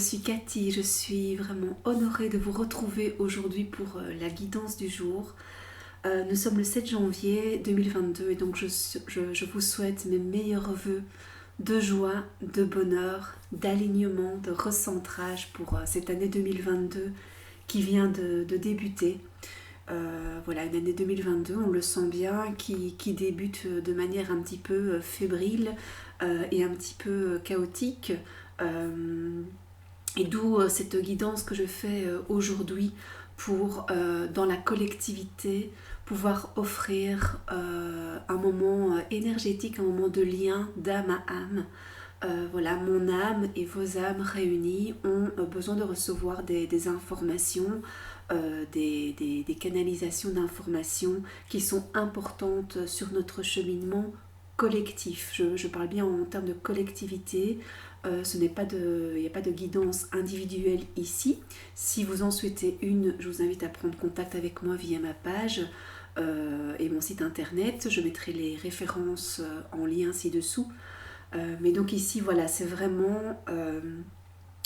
suis Cathy, je suis vraiment honorée de vous retrouver aujourd'hui pour la guidance du jour. Nous sommes le 7 janvier 2022 et donc je vous souhaite mes meilleurs vœux de joie, de bonheur, d'alignement, de recentrage pour cette année 2022 qui vient de débuter. Voilà, une année 2022, on le sent bien, qui débute de manière un petit peu fébrile et un petit peu chaotique. Et d'où cette guidance que je fais aujourd'hui pour, dans la collectivité, pouvoir offrir un moment énergétique, un moment de lien d'âme à âme. Voilà, mon âme et vos âmes réunies ont besoin de recevoir des informations, des canalisations d'informations qui sont importantes sur notre cheminement collectif. Je parle bien en termes de collectivité. Il n'y a pas de guidance individuelle ici. Si vous en souhaitez une, je vous invite à prendre contact avec moi via ma page et mon site internet. Je mettrai les références en lien ci-dessous. Mais donc ici, voilà, c'est vraiment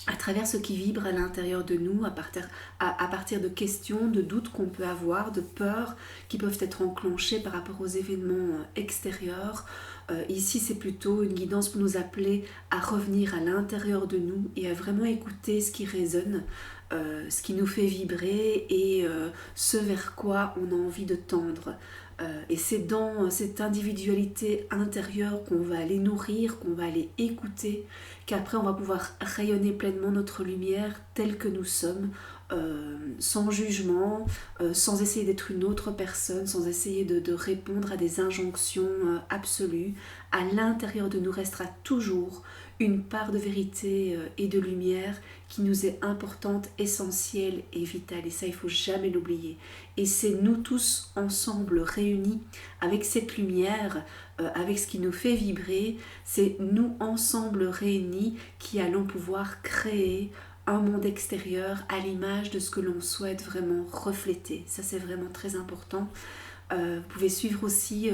à travers ce qui vibre à l'intérieur de nous, à partir de questions, de doutes qu'on peut avoir, de peurs qui peuvent être enclenchées par rapport aux événements extérieurs. Ici, c'est plutôt une guidance pour nous appeler à revenir à l'intérieur de nous et à vraiment écouter ce qui résonne, ce qui nous fait vibrer et ce vers quoi on a envie de tendre. Et c'est dans cette individualité intérieure qu'on va aller nourrir, qu'on va aller écouter, qu'après on va pouvoir rayonner pleinement notre lumière telle que nous sommes, sans jugement, sans essayer d'être une autre personne, sans essayer de répondre à des injonctions absolues. À l'intérieur de nous restera toujours une part de vérité et de lumière qui nous est importante, essentielle et vitale. Et ça, il ne faut jamais l'oublier. Et c'est nous tous ensemble réunis avec cette lumière, avec ce qui nous fait vibrer. C'est nous ensemble réunis qui allons pouvoir créer un monde extérieur à l'image de ce que l'on souhaite vraiment refléter. Ça, c'est vraiment très important. Vous pouvez suivre aussi,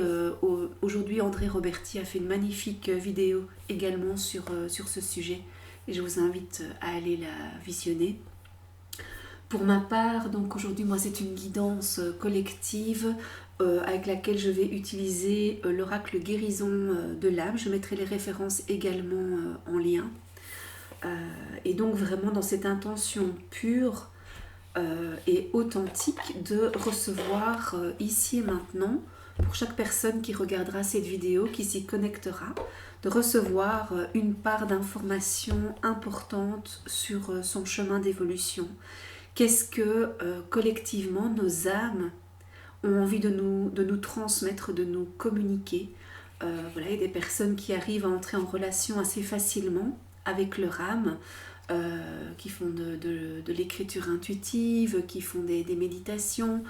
aujourd'hui André Roberti a fait une magnifique vidéo également sur ce sujet et je vous invite à aller la visionner. Pour ma part, donc aujourd'hui moi c'est une guidance collective avec laquelle je vais utiliser l'oracle guérison de l'âme. Je mettrai les références également en lien. Et donc vraiment dans cette intention pure et authentique de recevoir ici et maintenant, pour chaque personne qui regardera cette vidéo, qui s'y connectera, de recevoir une part d'information importante sur son chemin d'évolution. Qu'est-ce que collectivement nos âmes ont envie de nous transmettre, de nous communiquer. Voilà, il y a des personnes qui arrivent à entrer en relation assez facilement avec leur âme, qui font de l'écriture intuitive, qui font des méditations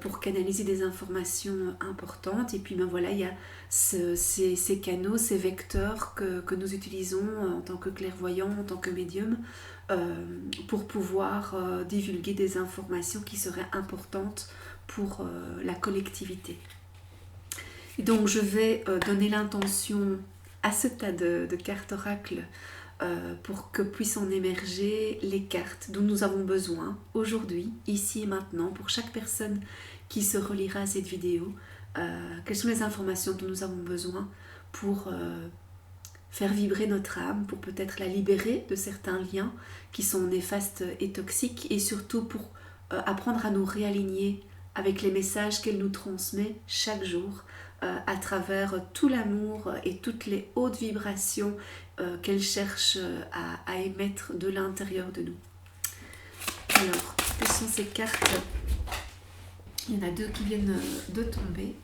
pour canaliser des informations importantes. Et puis ben voilà, il y a ces canaux, ces vecteurs que nous utilisons en tant que clairvoyants, en tant que médium, pour pouvoir divulguer des informations qui seraient importantes pour la collectivité. Et donc je vais donner l'intention à ce tas de cartes oracles pour que puissent en émerger les cartes dont nous avons besoin aujourd'hui, ici et maintenant, pour chaque personne qui se reliera à cette vidéo. Quelles sont les informations dont nous avons besoin pour faire vibrer notre âme, pour peut-être la libérer de certains liens qui sont néfastes et toxiques, et surtout pour apprendre à nous réaligner avec les messages qu'elle nous transmet chaque jour, à travers tout l'amour et toutes les hautes vibrations qu'elle cherche à émettre de l'intérieur de nous. Alors, quelles sont ces cartes? Il y en a deux qui viennent de tomber.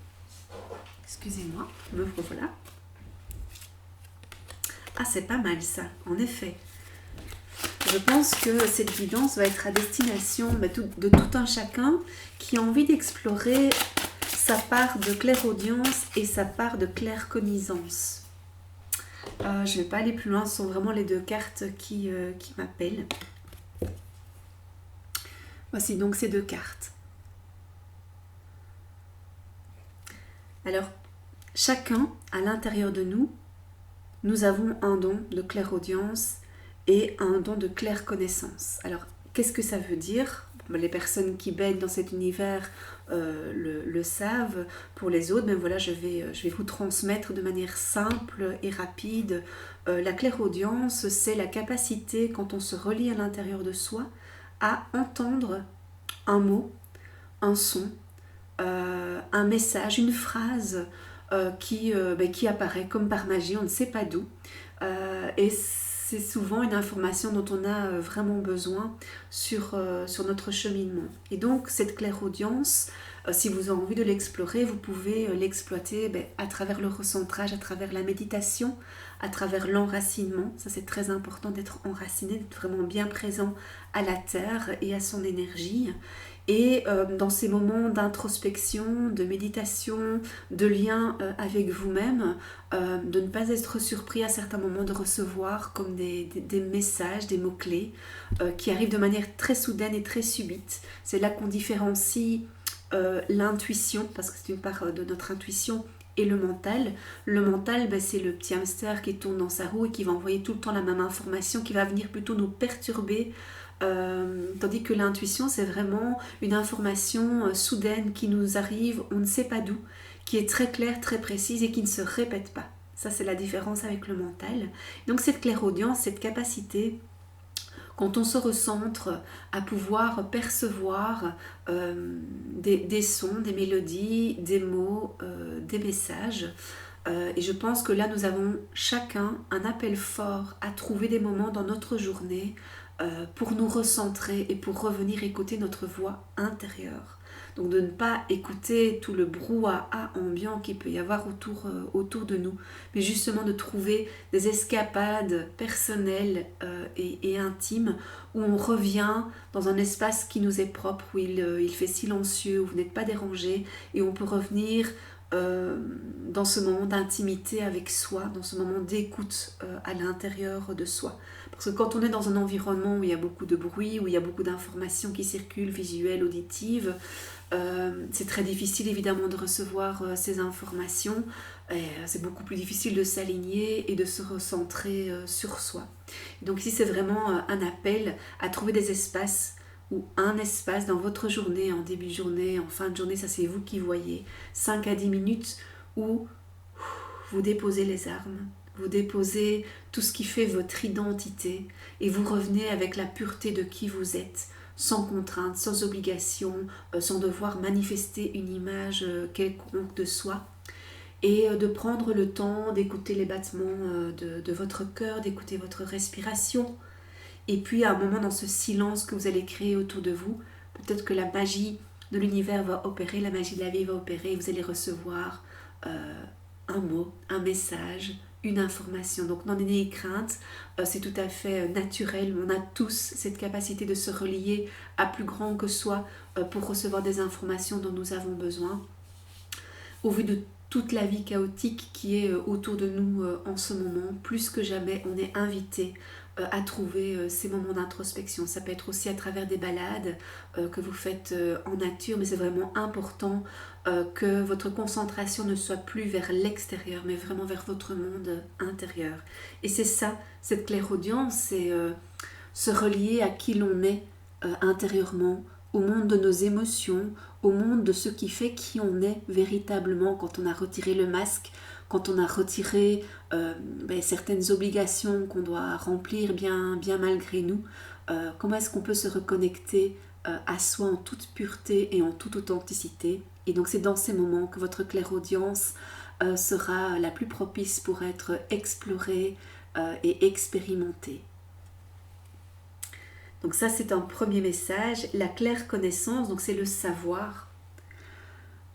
Excusez-moi, me revoilà. Ah, c'est pas mal ça, en effet. Je pense que cette guidance va être à destination de tout un chacun qui a envie d'explorer sa part de clairaudience et sa part de claircognizance. Je ne vais pas aller plus loin, ce sont vraiment les deux cartes qui m'appellent. Voici donc ces deux cartes. Alors, chacun, à l'intérieur de nous, nous avons un don de clairaudience et un don de claire connaissance. Alors, qu'est-ce que ça veut dire? Les personnes qui baignent dans cet univers le savent. Pour les autres, ben voilà, je vais vous transmettre de manière simple et rapide. La clairaudience, c'est la capacité, quand on se relie à l'intérieur de soi, à entendre un mot, un son, un message, une phrase qui apparaît comme par magie, on ne sait pas d'où. Et c'est souvent une information dont on a vraiment besoin sur notre cheminement. Et donc cette clairaudience, si vous avez envie de l'explorer, vous pouvez l'exploiter à travers le recentrage, à travers la méditation, à travers l'enracinement. Ça, c'est très important d'être enraciné, d'être vraiment bien présent à la terre et à son énergie. Et dans ces moments d'introspection, de méditation, de lien avec vous-même, de ne pas être surpris à certains moments de recevoir comme des messages, des mots-clés qui arrivent de manière très soudaine et très subite. C'est là qu'on différencie l'intuition, parce que c'est une part de notre intuition, et le mental. Le mental, c'est le petit hamster qui tourne dans sa roue et qui va envoyer tout le temps la même information, qui va venir plutôt nous perturber. Tandis que l'intuition, c'est vraiment une information soudaine qui nous arrive, on ne sait pas d'où, qui est très claire, très précise et qui ne se répète pas. Ça, c'est la différence avec le mental. Donc cette clairaudience, cette capacité, quand on se recentre à pouvoir percevoir des sons, des mélodies, des mots, des messages. Et je pense que là, nous avons chacun un appel fort à trouver des moments dans notre journée pour nous recentrer et pour revenir écouter notre voix intérieure. Donc de ne pas écouter tout le brouhaha ambiant qu'il peut y avoir autour de nous, mais justement de trouver des escapades personnelles et intimes où on revient dans un espace qui nous est propre, où il fait silencieux, où vous n'êtes pas dérangé et on peut revenir dans ce moment d'intimité avec soi, dans ce moment d'écoute à l'intérieur de soi. Parce que quand on est dans un environnement où il y a beaucoup de bruit, où il y a beaucoup d'informations qui circulent, visuelles, auditives, c'est très difficile évidemment de recevoir ces informations. C'est beaucoup plus difficile de s'aligner et de se recentrer sur soi. Donc ici c'est vraiment un appel à trouver des espaces ou un espace dans votre journée, en début de journée, en fin de journée, ça c'est vous qui voyez, 5 à 10 minutes où vous déposez les armes, vous déposez tout ce qui fait votre identité et vous revenez avec la pureté de qui vous êtes, sans contrainte, sans obligation, sans devoir manifester une image quelconque de soi. Et de prendre le temps d'écouter les battements de votre cœur, d'écouter votre respiration. Et puis à un moment dans ce silence que vous allez créer autour de vous, peut-être que la magie de l'univers va opérer, la magie de la vie va opérer et vous allez recevoir un mot, un message, une information. Donc n'en ayez crainte, c'est tout à fait naturel. On a tous cette capacité de se relier à plus grand que soi pour recevoir des informations dont nous avons besoin. Au vu de toute la vie chaotique qui est autour de nous en ce moment, plus que jamais, on est invité à trouver ces moments d'introspection. Ça peut être aussi à travers des balades que vous faites en nature, mais c'est vraiment important que votre concentration ne soit plus vers l'extérieur, mais vraiment vers votre monde intérieur. Et c'est ça, cette clairaudience, c'est se relier à qui l'on est intérieurement, au monde de nos émotions, au monde de ce qui fait qui on est véritablement quand on a retiré le masque, quand on a retiré certaines obligations qu'on doit remplir bien malgré nous. Comment est-ce qu'on peut se reconnecter à soi en toute pureté et en toute authenticité? Et donc c'est dans ces moments que votre clairaudience sera la plus propice pour être explorée et expérimentée. Donc ça c'est un premier message. La claire connaissance, donc c'est le savoir.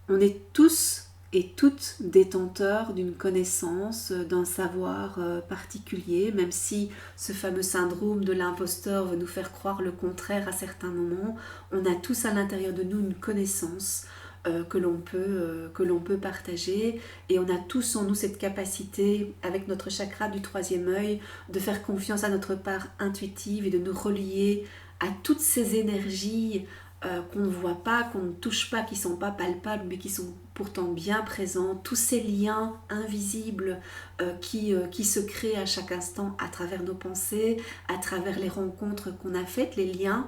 On est tous et toutes détenteurs d'une connaissance, d'un savoir particulier, même si ce fameux syndrome de l'imposteur veut nous faire croire le contraire à certains moments. On a tous à l'intérieur de nous une connaissance que l'on peut partager, et on a tous en nous cette capacité, avec notre chakra du troisième œil, de faire confiance à notre part intuitive et de nous relier à toutes ces énergies qu'on ne voit pas, qu'on ne touche pas, qui ne sont pas palpables, mais qui sont pourtant bien présents, tous ces liens invisibles qui se créent à chaque instant à travers nos pensées, à travers les rencontres qu'on a faites, les liens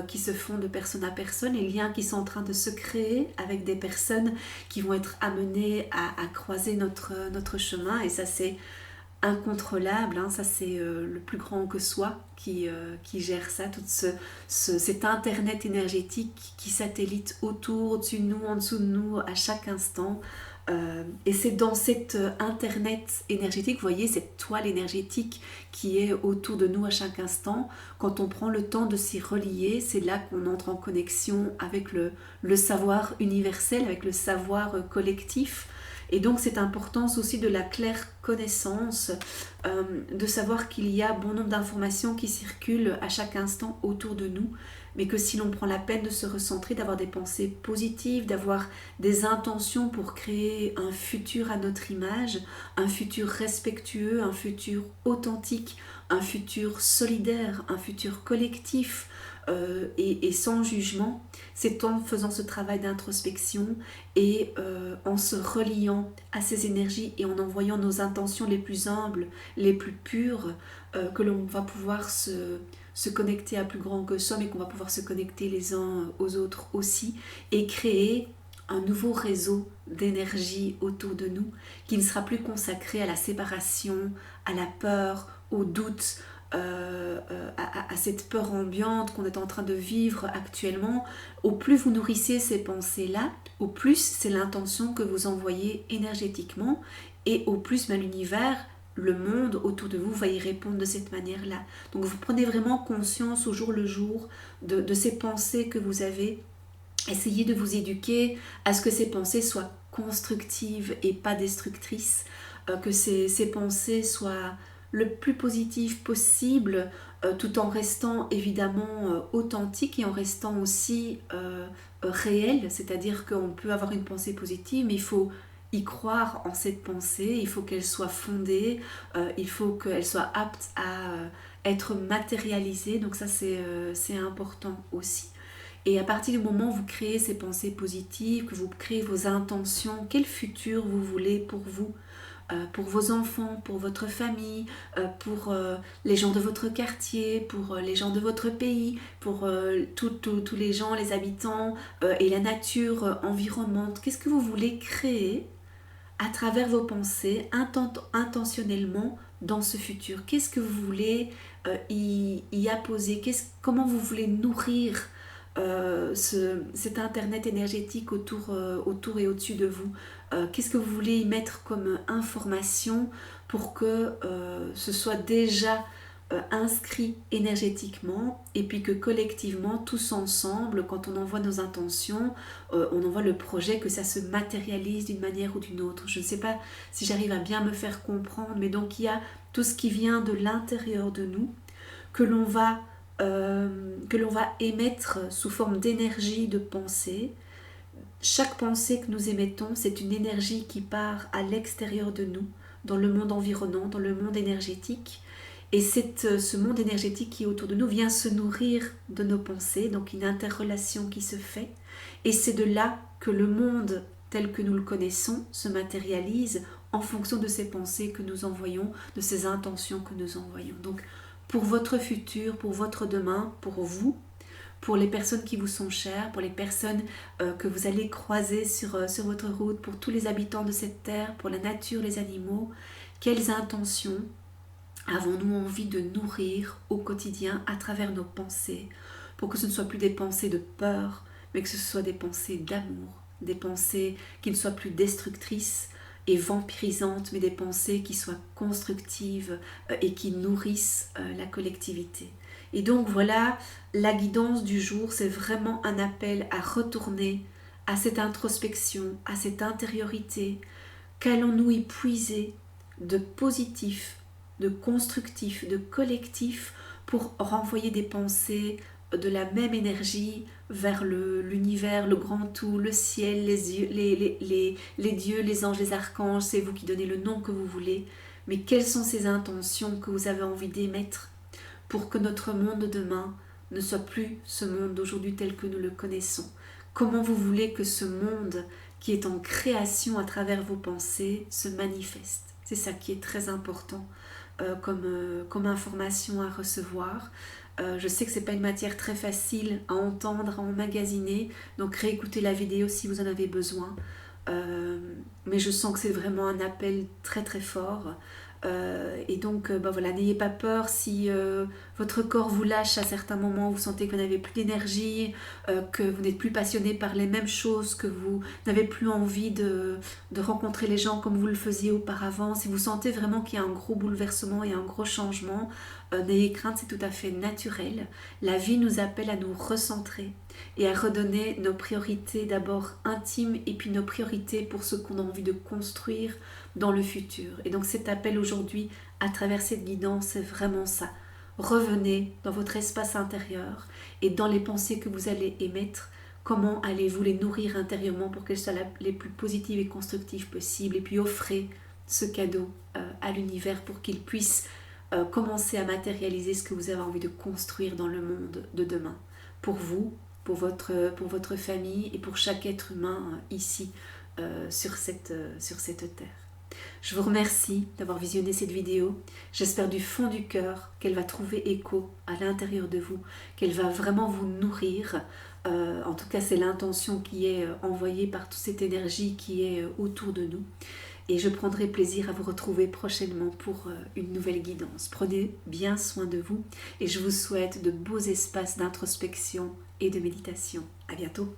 qui se font de personne à personne, les liens qui sont en train de se créer avec des personnes qui vont être amenées à croiser notre chemin. Et ça, c'est incontrôlable, hein, ça c'est le plus grand que soi qui gère ça, tout cet internet énergétique qui satellite autour, au-dessus de nous, en dessous de nous, à chaque instant. Et c'est dans cet internet énergétique, vous voyez, cette toile énergétique qui est autour de nous à chaque instant, quand on prend le temps de s'y relier, c'est là qu'on entre en connexion avec le savoir universel, avec le savoir collectif. Et donc cette importance aussi de la claire connaissance, de savoir qu'il y a bon nombre d'informations qui circulent à chaque instant autour de nous, mais que si l'on prend la peine de se recentrer, d'avoir des pensées positives, d'avoir des intentions pour créer un futur à notre image, un futur respectueux, un futur authentique, un futur solidaire, un futur collectif, et sans jugement, c'est en faisant ce travail d'introspection et en se reliant à ces énergies et en envoyant nos intentions les plus humbles, les plus pures, que l'on va pouvoir se connecter à plus grand que soi, et qu'on va pouvoir se connecter les uns aux autres aussi et créer un nouveau réseau d'énergie autour de nous qui ne sera plus consacré à la séparation, à la peur, au doute, à cette peur ambiante qu'on est en train de vivre actuellement. Au plus vous nourrissez ces pensées-là, au plus c'est l'intention que vous envoyez énergétiquement, et au plus l'univers, le monde autour de vous va y répondre de cette manière-là. Donc vous prenez vraiment conscience au jour le jour de ces pensées que vous avez. Essayez de vous éduquer à ce que ces pensées soient constructives et pas destructrices, que ces pensées soient le plus positif possible, tout en restant évidemment authentique et en restant aussi réel. C'est-à-dire qu'on peut avoir une pensée positive, mais il faut y croire en cette pensée, il faut qu'elle soit fondée, il faut qu'elle soit apte à être matérialisée. Donc ça c'est important aussi. Et à partir du moment où vous créez ces pensées positives, que vous créez vos intentions, quel futur vous voulez pour vos enfants, pour votre famille, pour les gens de votre quartier, pour les gens de votre pays, pour tous les gens, les habitants et la nature environnante. Qu'est-ce que vous voulez créer à travers vos pensées intentionnellement dans ce futur? Qu'est-ce que vous voulez y apposer? Comment vous voulez nourrir cet internet énergétique autour et au-dessus de vous? Qu'est-ce que vous voulez y mettre comme information pour que ce soit déjà inscrit énergétiquement, et puis que collectivement, tous ensemble, quand on envoie nos intentions, on envoie le projet, que ça se matérialise d'une manière ou d'une autre. Je ne sais pas si j'arrive à bien me faire comprendre, mais donc il y a tout ce qui vient de l'intérieur de nous, que l'on va émettre sous forme d'énergie de pensée. Chaque pensée que nous émettons, c'est une énergie qui part à l'extérieur de nous, dans le monde environnant, dans le monde énergétique. Et ce monde énergétique qui est autour de nous vient se nourrir de nos pensées, donc une interrelation qui se fait. Et c'est de là que le monde tel que nous le connaissons se matérialise en fonction de ces pensées que nous envoyons, de ces intentions que nous envoyons. Donc pour votre futur, pour votre demain, pour vous, pour les personnes qui vous sont chères, pour les personnes que vous allez croiser sur votre route, pour tous les habitants de cette terre, pour la nature, les animaux, quelles intentions avons-nous envie de nourrir au quotidien à travers nos pensées, pour que ce ne soit plus des pensées de peur, mais que ce soit des pensées d'amour, des pensées qui ne soient plus destructrices et vampirisantes, mais des pensées qui soient constructives et qui nourrissent la collectivité. Et donc voilà, la guidance du jour, c'est vraiment un appel à retourner à cette introspection, à cette intériorité. Qu'allons-nous y puiser de positif, de constructif, de collectif, pour renvoyer des pensées de la même énergie vers l'univers, le grand tout, le ciel, les dieux, les anges, les archanges. C'est vous qui donnez le nom que vous voulez. Mais quelles sont ces intentions que vous avez envie d'émettre pour que notre monde de demain ne soit plus ce monde d'aujourd'hui tel que nous le connaissons. Comment vous voulez que ce monde qui est en création à travers vos pensées se manifeste. C'est ça qui est très important comme information à recevoir. Je sais que ce n'est pas une matière très facile à entendre, à emmagasiner, donc réécoutez la vidéo si vous en avez besoin. Mais je sens que c'est vraiment un appel très très fort. Et donc voilà, n'ayez pas peur si votre corps vous lâche à certains moments, vous sentez que vous n'avez plus d'énergie, que vous n'êtes plus passionné par les mêmes choses, que vous n'avez plus envie de rencontrer les gens comme vous le faisiez auparavant. Si vous sentez vraiment qu'il y a un gros bouleversement et un gros changement, n'ayez crainte, c'est tout à fait naturel. La vie nous appelle à nous recentrer et à redonner nos priorités d'abord intimes et puis nos priorités pour ce qu'on a envie de construire dans le futur. Et donc cet appel aujourd'hui à travers cette guidance, c'est vraiment ça. Revenez dans votre espace intérieur et dans les pensées que vous allez émettre, comment allez-vous les nourrir intérieurement pour qu'elles soient les plus positives et constructives possibles, et puis offrez ce cadeau à l'univers pour qu'il puisse commencer à matérialiser ce que vous avez envie de construire dans le monde de demain, pour vous, pour votre famille et pour chaque être humain ici sur cette terre. Je vous remercie d'avoir visionné cette vidéo. J'espère du fond du cœur qu'elle va trouver écho à l'intérieur de vous, qu'elle va vraiment vous nourrir. En tout cas, c'est l'intention qui est envoyée par toute cette énergie qui est autour de nous. Et je prendrai plaisir à vous retrouver prochainement pour une nouvelle guidance. Prenez bien soin de vous et je vous souhaite de beaux espaces d'introspection et de méditation. À bientôt.